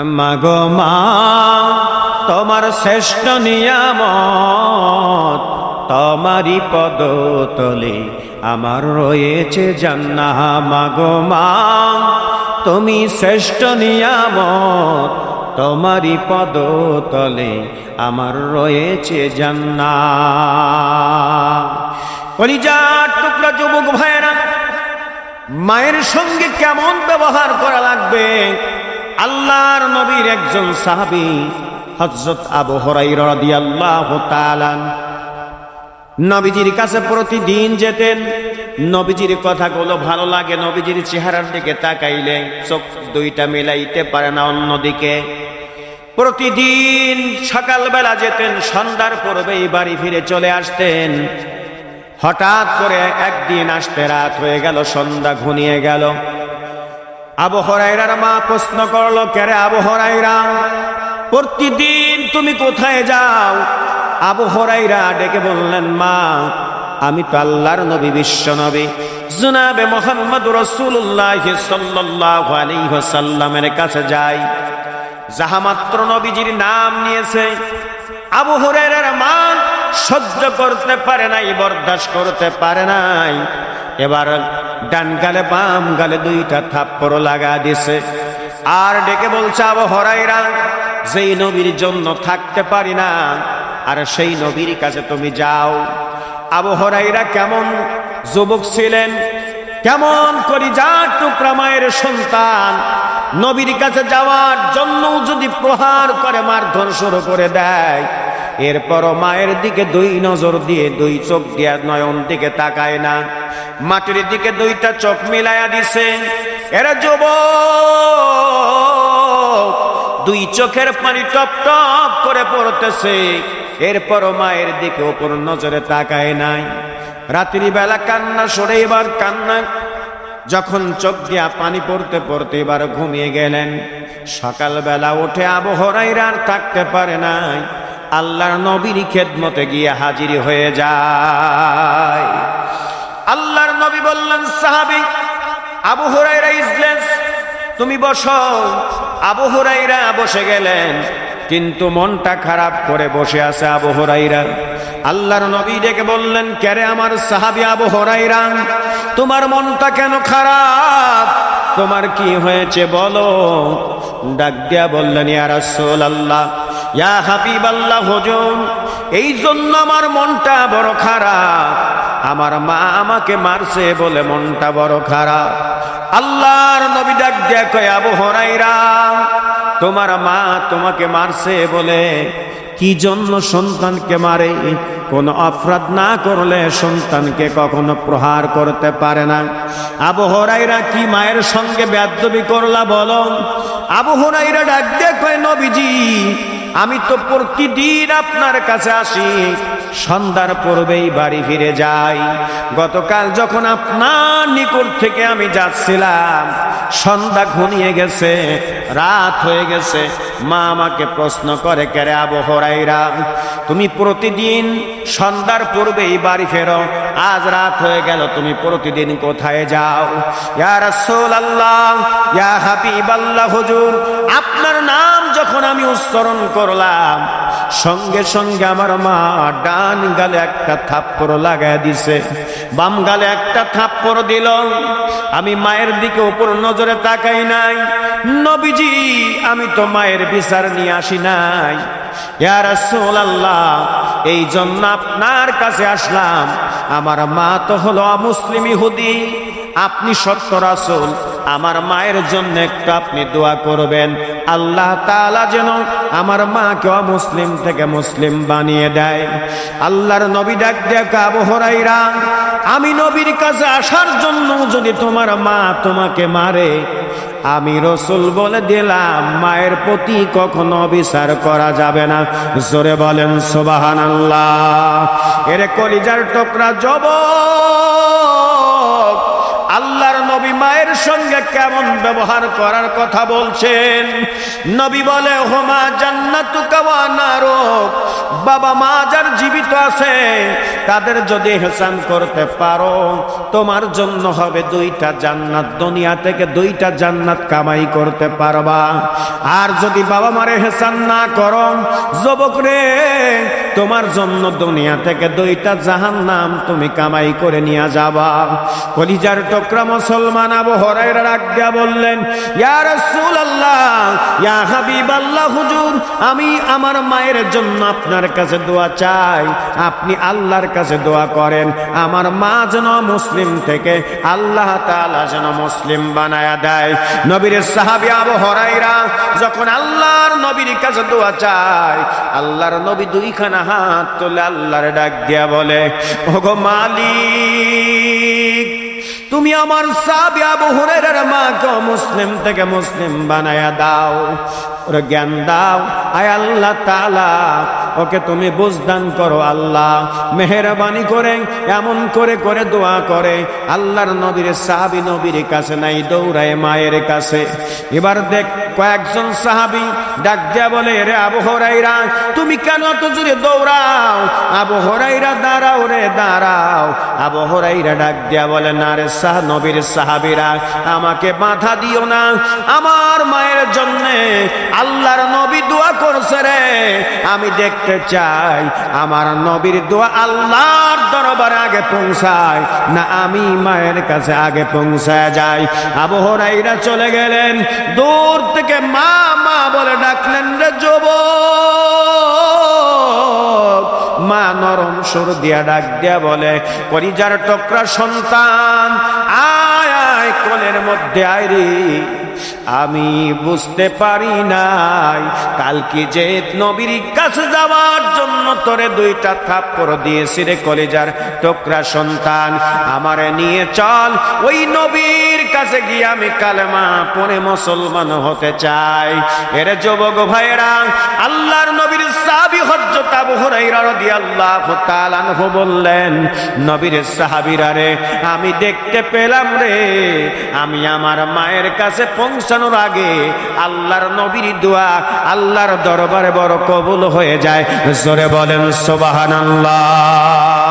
মাগো মা তোমার শ্রেষ্ঠ নিয়ামত, তোমারই পদতলে আমার রয়েছে জান্নাহ। মাগো মা তুমি শ্রেষ্ঠ নিয়ামত, তোমারই পদতলে আমার রয়েছে জান্নাহ। কলিজার টুকরা যুবক ভাইরা, মায়ের সঙ্গে কেমন ব্যবহার করা লাগবে? আল্লাহর নবীর একজন সাহাবী হযরত আবু হুরায়রা রাদিয়াল্লাহু তাআলা নবীজির কাছে প্রতিদিন যেতেন। নবীজির কথাগুলো ভালো লাগে, নবীজির চেহারার দিকে তাকাইলে চোখ দুইটা মিলাইতে পারে না অন্যদিকে। প্রতিদিন সকালবেলা যেতেন, সন্ধ্যার পূর্বেই বাড়ি ফিরে চলে আসতেন। হঠাৎ করে একদিন আসতে রাত হয়ে গেল, সন্ধ্যা ঘনিয়ে গেল। আবু হুরায়রার মা প্রশ্ন করলো, কে রে আবু হুরায়রা, প্রতিদিন তুমি কোথায় যাও? আবু হুরায়রা ডেকে বললেন, মা আমি তো আল্লাহর নবী, বিশ্ব নবী জনাবে মুহাম্মদুর রাসূলুল্লাহ সাল্লাল্লাহু আলাইহি ওয়াসাল্লামের কাছে যাই। যাহা মাত্র নবীজির নাম নিয়েছে, আবু হুরায়রার মা সহ্য করতে পারে নাই, বরদাস্ত করতে পারে নাই। এবার ডান গালে বাম গালে দুইটা থাপ্পড় লাগা দিছে। আর ডেকে বলছে, আবু হুরায়রা, যেই নবীর জন্য থাকতে পারি না, আর সেই নবীর কাছে তুমি যাও। আবু হুরায়রা কেমন যুবক ছিলেন, কেমন কলিজার টুকরা মায়ের সন্তান, নবীর কাছে যাওয়ার জন্য যদি প্রহার করে, মারধর শুরু করে দেয়, এরপরও মায়ের দিকে দুই নজর দিয়ে, দুই চোখ দিয়ে নয়ন দিকে তাকায় না, মাটির দিকে দুইটা চোখ মিলাইয়া দিছে। এরা যুবক, দুই চোখের পানি টপ টপ করে পড়তেছে, এরপরও মায়ের দিকে ওপর নজরে তাকায় নাই। রাত্রি বেলা কান্না সরে এবার কান্না, যখন চোখ দিয়া পানি পড়তে পড়তে এবার ঘুমিয়ে গেলেন। সকালবেলা উঠে আবু হুরায়রা আর থাকতে পারে নাই, আল্লাহর নবীর খেদমতে গিয়ে হাজির হয়ে যায়। আল্লাহর নবী বললেন, সাহাবী আবু হুরায়রা ইজলেস, তুমি বসো। আবু হুরায়রা বসে গেলেন, কিন্তু মনটা খারাপ করে বসে আছে আবু হুরায়রা। আল্লাহর নবী ডেকে বললেন, কে রে আমার সাহাবী আবু হুরায়রা, তোমার মনটা কেন খারাপ? তোমার কি হয়েছে বলো? ডাক দিয়া বললেন, ইয়া রাসূলুল্লাহ, ইয়া হাবিবাল্লাহ, হুজুর, এই জন্য আমার মনটা বড় খারাপ। আমার মা আমাকে মারছে বলে মনটা বড় খারাপ। আল্লাহর নবী ডাক দিয়া কয়, আবু হুরায়রা, তোমার মা তোমাকে মারছে বলে কি জন্য সন্তানকে মারে? কোন অপরাধ না করলে সন্তানকে কখনো প্রহার করতে পারে না। আবু হুরায়রা কি মায়ের সঙ্গে বেয়াদবি করলা বলো? আবু হুরায়রা ডাক দিয়ে কয়, নবীজি, আমি তো প্রতিদিন আপনার কাছে আসি, সন্ধ্যার পূর্বেই বাড়ি ফিরে যাই। গতকাল যখন আপনার নিকট থেকে আমি যাচ্ছিলাম, সন্ধ্যা ঘনিয়ে গেছে, রাত হয়ে গেছে। মা আমাকে প্রশ্ন করে, কে রে আবু হুরায়রা, তুমি প্রতিদিন সন্ধ্যার পূর্বেই বাড়ি ফেরো, আজ রাত হয়ে গেল, তুমি প্রতিদিন কোথায় যাও? ইয়া রাসূলুল্লাহ, ইয়া হাবিবাল্লাহ, হুজুর, আপনার নাম যখন আমি উচ্চারণ করলাম, সঙ্গে সঙ্গে আমার মা ডান গালে একটা থাপ্পড় লাগায় দিছে, বাম গালে একটা থাপ্পড় দিল। আমি মায়ের দিকে উপর নজরে তাকাই নাই। নবীজি, আমি তো মায়ের বিচার নিয়ে আসি নাই। ইয়া রাসূলুল্লাহ, এই জন্য আপনার কাছে আসলাম। আমার মা তো হলো অমুসলিম ইহুদি, আপনি সত্য রাসূল, আমার মায়ের জন্য একটু আপনি দোয়া করবেন, আল্লাহ তাআলা যেন আমার মাকে অমুসলিম থেকে মুসলিম বানিয়ে দেয়। আল্লাহর নবী ডাক দিয়ে, আবু হুরায়রা, আমি নবীর কাছে আসার জন্য যদি তোমার মা তোমাকে মারে, আমি রাসূল বলে দিলাম, মায়ের প্রতি কখনো বিচার করা যাবে না। জোরে বলেন সুবহানাল্লাহ। এরে কলিজার টুকরা যুবক, আল্লাহর নবী মায়ের সঙ্গে কেমন ব্যবহার করার কথা বলছেন। নবী বলে হুমা জান্নাতুকা ওয়া নারুক, বাবা মা যার জীবিত আছে তাদের যদি ইহসান করতে পারো তোমার জন্য হবে 2টা জান্নাত, দুনিয়া থেকে 2টা জান্নাত কামাই করতে পারবা। আর যদি বাবা মারে ইহসান না করো যুবক রে, তোমার জন্য দুনিয়া থেকে 2টা জাহান্নাম তুমি কামাই করে নিয়ে যাবা। কলিজার টুকরা মুসলমান আবু হুরায়রা ডাক দিয়া বললেন, ইয়া রাসূলুল্লাহ, ইয়া হাবিবাল্লাহ, হুজুর আমি আমার মায়ের জন্য আপনার কাছে দোয়া চাই, আপনি আল্লাহর কাছে দোয়া করেন আমার মা যেন মুসলিম থেকে আল্লাহ তাআলা যেন মুসলিম বানায়া দেয়। নবীর সাহাবী আবু হুরায়রা যখন আল্লাহর নবীর কাছে দোয়া চায়, আল্লাহর নবী 2খানা হাত তুলে আল্লাহর ডাক দিয়া বলে, ওগো মালিক, তুমি আমার সাহাবী আবু হুরায়রার মাকে মুসলিম থেকে মুসলিম বানায়া দাও, ওর জ্ঞান দাও। আয় আল্লাহ তাআলা ওকে তুমি বুঝদান করো আল্লাহ। মেহেরবানি করে এমন করে করে দোয়া করে আল্লাহর নবীর সাহাবী নবীর কাছে নাই, দৌড়ায় মায়ের কাছে। এবার দেখ কয়েকজন সাহাবী ডাক দিয়া বলে, রে আবু হুরায়রা তুমি কেন এত জোরে দৌড়াও? আবু হুরায়রা দাঁড়াও রে দাঁড়াও। আবু হুরায়রা ডাক দিয়া বলে, না রে নবীর সাহাবীরা আমাকে বাধা দিও না, আমার মায়ের জন্য আল্লাহর নবী দোয়া করছে রে, আমি দেখতে চাই আমার নবীর দোয়া আল্লাহর দরবারে আগে পৌঁছায় না আমি মায়ের কাছে আগে পৌঁছায় যাই। আবু হুরায়রা চলে গেলেন, দূর থেকে মা মা বলে ডাকলেন, রে যুবক। মা নরম সুর দিয়া ডাক দিয়া বলে, কলিজার টুকরা সন্তান আয় আয় কোলের মধ্যে আয় রে, আমি বুঝতে পারি নাই কালকে যে নবীর কাছে যাওয়ার জন্য তোরে 2টা থাপ্পড় দিয়েছি রে কলিজার টুকরা সন্তান, আমারে নিয়ে চল ওই নবীর কাছে গিয়ে আমি কালেমা পড়ে মুসলমান হতে চাই। এর যুবক ভাইরা, আল্লাহর নবীর সাহাবী হযরত আবু হুরায়রা রাদিয়াল্লাহু তাআলা আনহু বললেন, নবীর সাহাবীরা রে আমি দেখতে পেলাম রে, আমি আমার মায়ের কাছে পৌঁছানোর আগে আল্লাহর নবীর দোয়া আল্লাহর দরবারে বড় কবুল হয়ে যায়। জোরে বলেন সুবহানাল্লাহ।